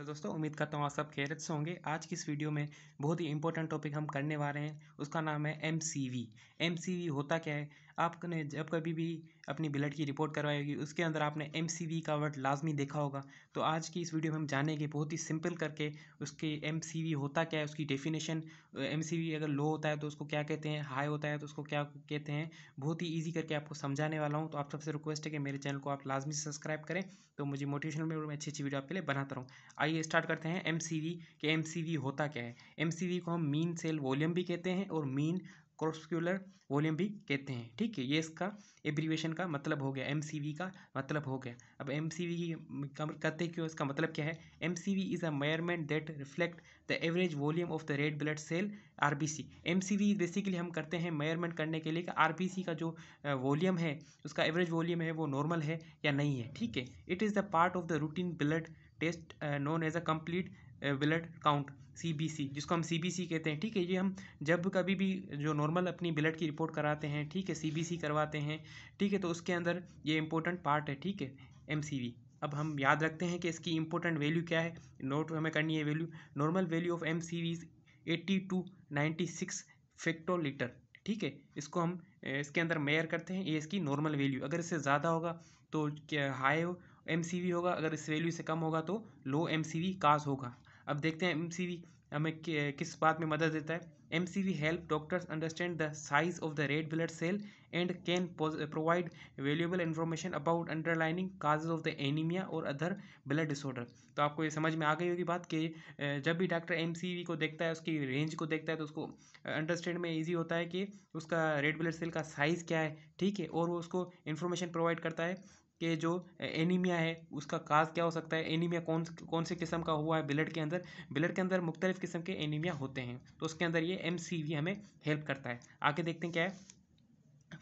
दोस्तों, उम्मीद करता हूँ आप सब खैरियत से होंगे। आज की इस वीडियो में बहुत ही इंपॉर्टेंट टॉपिक हम करने वाले हैं, उसका नाम है एमसीवी। एमसीवी होता क्या है? आपने जब कभी भी अपनी ब्लड की रिपोर्ट करवाई होगी, उसके अंदर आपने एमसीवी का वर्ड लाजमी देखा होगा। तो आज की इस वीडियो में हम जानेंगे बहुत ही सिंपल करके उसके एमसीवी होता क्या है, उसकी डेफिनेशन। एमसीवी अगर लो होता है तो उसको क्या कहते हैं, हाई होता है तो उसको क्या कहते हैं, बहुत ही ईजी करके आपको समझाने वाला हूँ। तो आप सबसे रिक्वेस्ट है कि मेरे चैनल को आप लाजमी सब्सक्राइब करें, तो मुझे मोटिवेशनल में और मैं अच्छी अच्छी वीडियो आपके लिए बनाता रहूँ। आइए स्टार्ट करते हैं एमसीवी कि एमसीवी होता क्या है। एमसीवी को हम मीन सेल वॉल्यूम भी कहते हैं और मीन क्रॉस्क्यूलर वॉल्यूम भी कहते हैं। ठीक है, ये इसका एब्रीवेशन का मतलब हो गया, एमसीवी का मतलब हो गया। अब एमसीवी की कहते क्यों, इसका मतलब क्या है? MCV is a measurement that reflect the average volume of the red blood cell RBC. MCV basically हम करते हैं मेजरमेंट करने के लिए कि आरबीसी का जो वॉल्यूम है, उसका एवरेज वॉल्यूम है, वो नॉर्मल है या नहीं है। ठीक है, it is the part of the routine blood test known as a complete blood count, CBC, जिसको हम सीबीसी कहते हैं। ठीक है, ये हम जब कभी भी जो नॉर्मल अपनी ब्लड की रिपोर्ट कराते हैं, ठीक है, सीबीसी करवाते हैं, ठीक है, तो उसके अंदर ये इंपॉर्टेंट पार्ट है। ठीक है, एमसीवी। अब हम याद रखते हैं कि इसकी इंपॉर्टेंट वैल्यू क्या है, नोट हमें करनी है value. Normal value of MCV is 80 to 96 फेक्टोलीटर। ठीक है, इसको हम इसके अंदर मेयर करते हैं, ये इसकी नॉर्मल वैल्यू। अगर इससे ज़्यादा होगा तो क्या हाई एमसीवी होगा, अगर इस वैल्यू से कम होगा तो लो एमसीवी काज होगा। अब देखते हैं एमसीवी हमें किस बात में मदद देता है। MCV help doctors understand the size of the red blood cell and can provide valuable information about underlining causes of the anaemia और अदर ब्लड डिसऑर्डर। तो आपको ये समझ में आ गई होगी बात कि जब भी डॉक्टर एमसीवी को देखता है, उसकी रेंज को देखता है, तो उसको अंडरस्टैंड में ईजी होता है कि उसका रेड ब्लड सेल का साइज़ क्या है। ठीक है, और वो उसको इन्फॉर्मेशन प्रोवाइड करता है कि जो एनीमिया है उसका काज क्या हो सकता है, एनीमिया कौन कौन से किस्म का हुआ है ब्लड के अंदर मुख्तलिफ किस्म के एनीमिया होते हैं, तो उसके अंदर ये एमसीवी हमें हेल्प करता है। आगे देखते हैं क्या है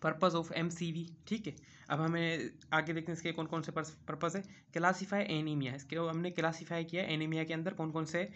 पर्पज़ ऑफ एमसीवी। ठीक है, अब हमें आगे देखते हैं इसके कौन कौन से पर्पज़ है। क्लासीफाई एनीमिया, इसके हमने क्लासीफाई किया एनीमिया के अंदर कौन कौन से।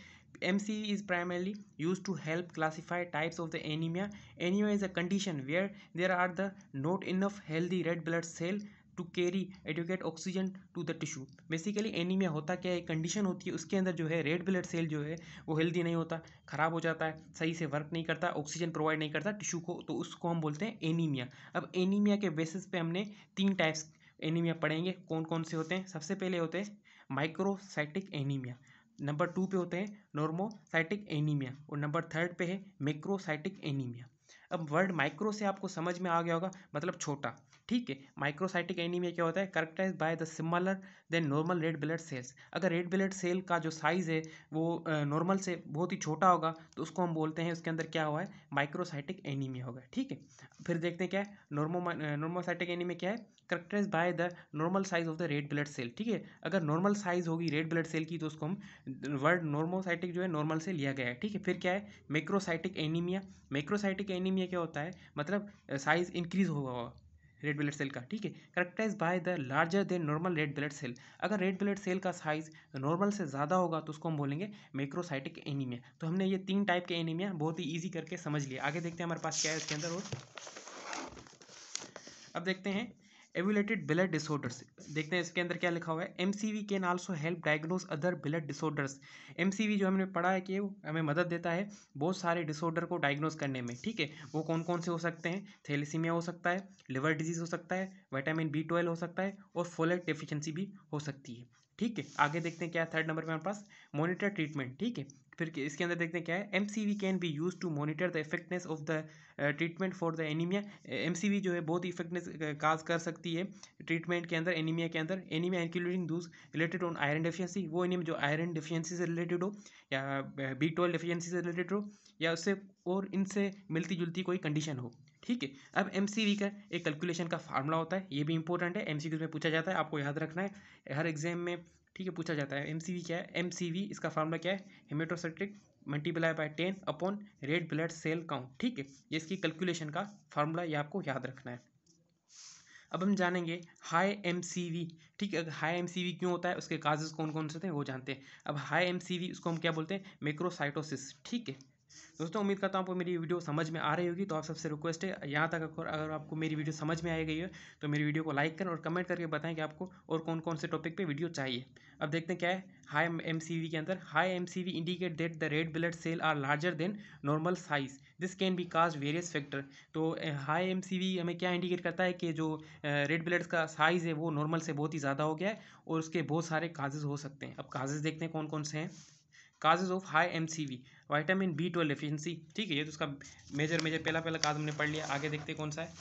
MCV is primarily use to help classify types of the anaemia. Anaemia is a condition where there are the not enough healthy red blood cell to carry adequate oxygen to the tissue. Basically anaemia होता क्या है, एक condition होती है, उसके अंदर जो है रेड ब्लड सेल जो है वो हेल्दी नहीं होता, ख़राब हो जाता है, सही से वर्क नहीं करता, ऑक्सीजन प्रोवाइड नहीं करता टिश्यू को, तो उसको हम बोलते हैं एनीमिया। अब एनीमिया के बेसिस पे हमने 3 टाइप्स एनीमिया पढ़ेंगे, कौन कौन से होते हैं। सबसे पहले होते हैं माइक्रोसाइटिक एनीमिया, नंबर 2 पे होते हैं नॉर्मोसाइटिक एनीमिया और नंबर 3 पे है मैक्रोसाइटिक एनीमिया। अब वर्ड माइक्रो से आपको समझ में आ गया होगा, मतलब छोटा। ठीक है, माइक्रोसाइटिक एनीमिया क्या होता है? Characterise by the similar than normal red blood cells. अगर रेड ब्लड सेल का जो साइज़ है वो नॉर्मल से बहुत ही छोटा होगा तो उसको हम बोलते हैं उसके अंदर क्या हुआ है, माइक्रोसाइटिक एनीमिया होगा। ठीक है, फिर देखते हैं क्या है नॉर्मोसाइटिक एनीमिया क्या है, characterise by the normal size of the red blood cell. ठीक है, अगर नॉर्मल साइज होगी रेड ब्लड सेल की तो उसको हम वर्ड नॉर्मोसाइटिक जो है नॉर्मल से लिया गया है। ठीक है, फिर क्या है मैक्रोसाइटिक एनीमिया। मैक्रोसाइटिक एनीमिया क्या होता है, मतलब साइज इंक्रीज होगा रेड ब्लड सेल का। ठीक है, characterise by the larger than normal red blood cell. अगर रेड ब्लड सेल का साइज नॉर्मल से ज़्यादा होगा तो उसको हम बोलेंगे मैक्रोसाइटिक एनीमिया। तो हमने ये 3 टाइप के एनीमिया बहुत ही ईजी करके समझ लिया। आगे देखते हैं हमारे पास क्या है इसके अंदर। और अब देखते हैं एवुलेटेड ब्लड डिसऑर्डर्स। देखते हैं इसके अंदर क्या लिखा हुआ है। MCV can also help diagnose other blood disorders. MCV जो हमने पढ़ा है कि वो हमें मदद देता है बहुत सारे डिसऑर्डर को डायग्नोज करने में। ठीक है, वो कौन कौन से हो सकते हैं, थैलेसीमिया हो सकता है, लिवर डिजीज हो सकता है, विटामिन B12 हो सकता है और फोलेट डेफिशिएंसी भी हो सकती है। ठीक है, आगे देखते हैं क्या है 3rd नंबर पे हमारे पास मॉनिटर ट्रीटमेंट। ठीक है, फिर इसके अंदर देखते हैं क्या है। MCV can be use to monitor the effectiveness of the treatment for the anaemia. MCV जो है बहुत ही इफेक्टनेस काज कर सकती है ट्रीटमेंट के अंदर, एनीमिया के अंदर। एनीमिया इंक्लूडिंग दूस रिलेटेड ऑन आयरन डेफिशिएंसी, वो एनीमिया जो आयरन डेफिशिएंसी से रिलेटेड हो या B12 डेफिशिएंसी से रिलेटेड हो या उससे और इनसे मिलती जुलती कोई कंडीशन हो। ठीक है, अब एमसीवी का एक कैलकुलेशन का फार्मूला होता है, ये भी इंपॉर्टेंट है, एमसीक्यू में पूछा जाता है, आपको याद रखना है हर एग्जाम में। ठीक है, पूछा जाता है एमसीवी क्या है। एमसीवी इसका फार्मूला क्या है, हेमेटोसाइटिक multiply by 10 upon red blood cell count. ठीक है, ये इसकी कैलकुलेशन का फार्मूला, ये आपको याद रखना है। अब हम जानेंगे हाई एमसीवी। ठीक है, हाई एमसीवी क्यों होता है, उसके काजेज कौन कौन से थे वो जानते हैं। अब हाई एमसीवी उसको हम क्या बोलते हैं, मैक्रोसाइटोसिस। ठीक है, दोस्तों उम्मीद करता हूँ आपको मेरी वीडियो समझ में आ रही होगी। तो आप सबसे रिक्वेस्ट है, यहाँ तक अगर आपको मेरी वीडियो समझ में आ गई है तो मेरी वीडियो को लाइक करें और कमेंट करके बताएं कि आपको और कौन कौन से टॉपिक पे वीडियो चाहिए। अब देखते हैं क्या है हाई एमसीवी के अंदर। High MCV indicate that the red blood cell are larger than normal size, this can be cause various factor. तो हाई एमसीवी हमें क्या इंडिकेट करता है कि जो रेड ब्लड का साइज़ है वो नॉर्मल से बहुत ही ज़्यादा हो गया है और उसके बहुत सारे काजेज़ हो सकते हैं। अब काजेज़ देखते हैं कौन कौन से हैं। Causes of high MCV, vitamin B12 deficiency, ठीक है, ये तो उसका मेजर पहला काज हमने पढ़ लिया। आगे देखते हैं कौन सा है,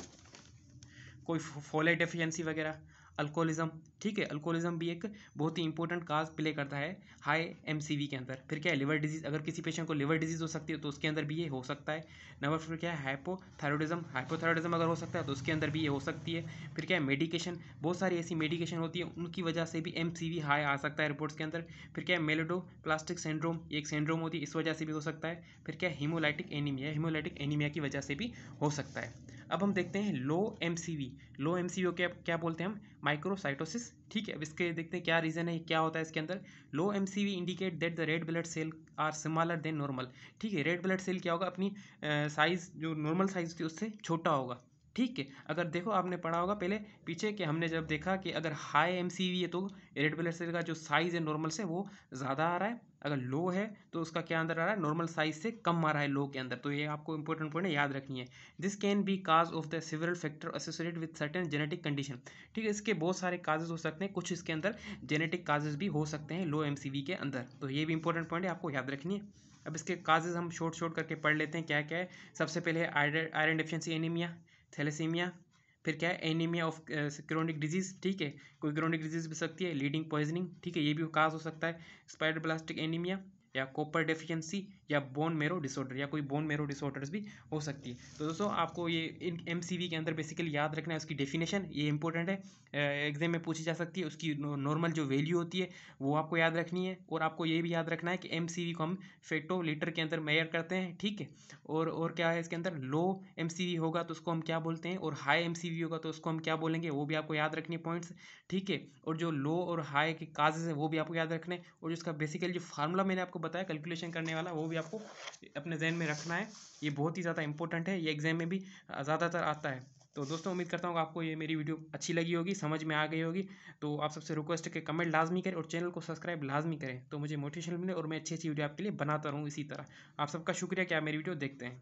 कोई फोलेट डेफिशिएंसी वगैरह, अल्कोहलिज्म, ठीक है, अल्कोहलिज्म भी एक बहुत ही इंपॉर्टेंट काज प्ले करता है हाई एमसीवी के अंदर। फिर क्या है लिवर डिजीज, अगर किसी पेशेंट को लिवर डिजीज हो सकती है तो उसके अंदर भी ये हो सकता है। नंबर फिर क्या है हाइपोथायरॉयडिज्म, हाइपोथायरॉयडिज्म अगर हो सकता है तो उसके अंदर भी ये हो सकती है। फिर क्या है मेडिकेशन, बहुत सारी ऐसी मेडिकेशन होती है उनकी वजह से भी एमसीवी हाई आ सकता है रिपोर्ट्स के अंदर। फिर क्या है मेलिडोप्लास्टिक सिंड्रोम, एक सिंड्रोम होती है, इस वजह से भी हो सकता है। फिर क्या है हीमोलाइटिक एनीमिया, हीमोलाइटिक एनीमिया की वजह से भी हो सकता है। अब हम देखते हैं लो एमसीवी। लो एमसीवी को क्या क्या बोलते हैं हम, माइक्रोसाइटोसिस, ठीक है। अब इसके देखते हैं क्या रीज़न है, क्या होता है इसके अंदर। Low MCV indicate that the red blood cell are smaller than normal, ठीक है। रेड ब्लड सेल क्या होगा, अपनी साइज जो नॉर्मल साइज थी उससे छोटा होगा, ठीक है। अगर देखो आपने पढ़ा होगा पहले पीछे कि हमने जब देखा कि अगर हाई एमसीवी है तो रेड ब्लड सेल का जो साइज है नॉर्मल से वो ज़्यादा आ रहा है, अगर लो है तो उसका क्या अंदर आ रहा है, नॉर्मल साइज से कम आ रहा है लो के अंदर। तो ये आपको इंपॉर्टेंट पॉइंट याद रखनी है। This can be cause of the several factor associated with certain genetic condition, ठीक है। इसके बहुत सारे काजेज हो सकते हैं, कुछ इसके अंदर जेनेटिक काजेज भी हो सकते हैं लो एमसीवी के अंदर। तो ये भी इंपॉर्टेंट पॉइंट है, आपको याद रखनी है। अब इसके काजेज हम शॉर्ट करके पढ़ लेते हैं क्या क्या है। सबसे पहले है आयरन डेफिशिएंसी एनीमिया, थैलेसीमिया। फिर क्या है एनीमिया ऑफ क्रोनिक डिजीज, ठीक है, कोई क्रोनिक डिजीज भी सकती है। लीडिंग पॉइजनिंग, ठीक है, ये भी काज हो सकता है। स्पाइरोब्लास्टिक एनीमिया या कॉपर डेफिशिएंसी या बोन मेरो डिसऑर्डर, या कोई बोन मेरो डिसऑर्डर्स भी हो सकती है। तो दोस्तों आपको ये इन एमसीवी के अंदर बेसिकली याद रखना है उसकी डेफिनेशन, ये इंपॉर्टेंट है, एग्जाम में पूछी जा सकती है। उसकी नॉर्मल जो वैल्यू होती है वो आपको याद रखनी है। और आपको ये भी याद रखना है कि एमसीवी को हम फेटो लीटर के अंदर मेजर करते हैं, ठीक है। और क्या है इसके अंदर, लो एमसीवी होगा तो उसको हम क्या बोलते हैं, और हाई एमसीवी होगा तो उसको हम क्या बोलेंगे, वो भी आपको याद रखनी है पॉइंट्स, ठीक है। और जो लो और हाई के काजेज हैं वो भी आपको याद रखने हैं। और जिसका बेसिकली जो फार्मूला मैंने आपको बताया कैलकुलेशन करने वाला, वो भी आपको अपने जहन में रखना है। ये बहुत ही ज़्यादा इंपॉर्टेंट है, ये एग्जाम में भी ज़्यादातर आता है। तो दोस्तों उम्मीद करता हूँ कि आपको ये मेरी वीडियो अच्छी लगी होगी, समझ में आ गई होगी। तो आप सबसे रिक्वेस्ट है कि कमेंट लाजमी करें और चैनल को सब्सक्राइब लाजमी करें, तो मुझे मोटिवेशन मिले और मैं अच्छी वीडियो आपके लिए बनाता रहूँ इसी तरह। आप सबका शुक्रिया कि आप मेरी वीडियो देखते हैं।